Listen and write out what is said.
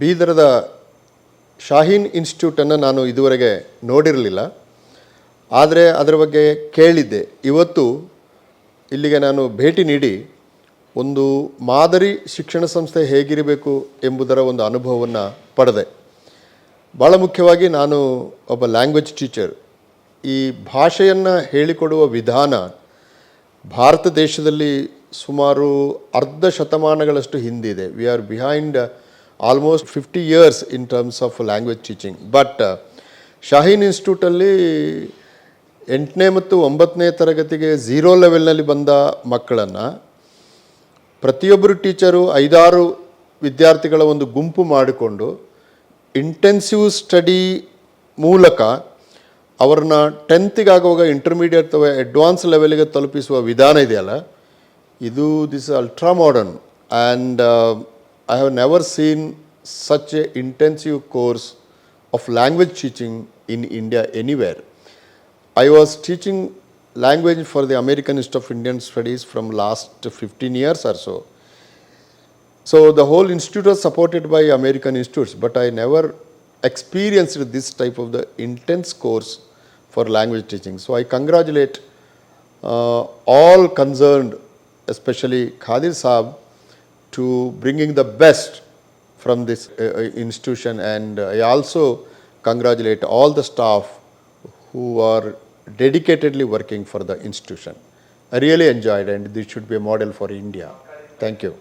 ಬೀದರದ ಶಾಹೀನ್ ಇನ್ಸ್ಟಿಟ್ಯೂಟನ್ನು ನಾನು ಇದುವರೆಗೆ ನೋಡಿರಲಿಲ್ಲ, ಆದರೆ ಅದರ ಬಗ್ಗೆ ಕೇಳಿದ್ದೆ. ಇವತ್ತು ಇಲ್ಲಿಗೆ ನಾನು ಭೇಟಿ ನೀಡಿ ಒಂದು ಮಾದರಿ ಶಿಕ್ಷಣ ಸಂಸ್ಥೆ ಹೇಗಿರಬೇಕು ಎಂಬುದರ ಒಂದು ಅನುಭವವನ್ನು ಪಡೆದೆ. ಭಾಳ ಮುಖ್ಯವಾಗಿ ನಾನು ಒಬ್ಬ ಲ್ಯಾಂಗ್ವೇಜ್ ಟೀಚರ್. ಈ ಭಾಷೆಯನ್ನು ಹೇಳಿಕೊಡುವ ವಿಧಾನ ಭಾರತ ದೇಶದಲ್ಲಿ ಸುಮಾರು ಅರ್ಧ ಶತಮಾನಗಳಷ್ಟು ಹಿಂದಿದೆ. We are behind almost 50 years in terms of language teaching. But Shaheen ಇನ್ಸ್ಟಿಟ್ಯೂಟಲ್ಲಿ 8ನೇ ಮತ್ತು 9ನೇ ತರಗತಿಗೆ 0 ಲೆವೆಲ್ನಲ್ಲಿ ಬಂದ ಮಕ್ಕಳನ್ನು ಪ್ರತಿಯೊಬ್ಬರು ಟೀಚರು 5-6 ವಿದ್ಯಾರ್ಥಿಗಳ ಒಂದು ಗುಂಪು ಮಾಡಿಕೊಂಡು ಇಂಟೆನ್ಸಿವ್ ಸ್ಟಡಿ ಮೂಲಕ ಅವ್ರನ್ನ 10th ಆಗುವಾಗ ಇಂಟರ್ಮೀಡಿಯೇಟ್ ಅಥವಾ ಅಡ್ವಾನ್ಸ್ ಲೆವೆಲ್ಗೆ ತಲುಪಿಸುವ ವಿಧಾನ ಇದೆಯಲ್ಲ, this ultra modern. And I have never seen such A intensive course of language teaching in India anywhere. I was teaching language for the American Institute of Indian Studies from last 15 years or so. So the whole institute was supported by American institutes, but I never experienced this type of the intense course for language teaching. So I congratulate all concerned, especially Khadir Saab, to bringing the best from this institution, and I also congratulate all the staff who are dedicatedly working for the institution. I really enjoyed, and this should be a model for India. Thank you.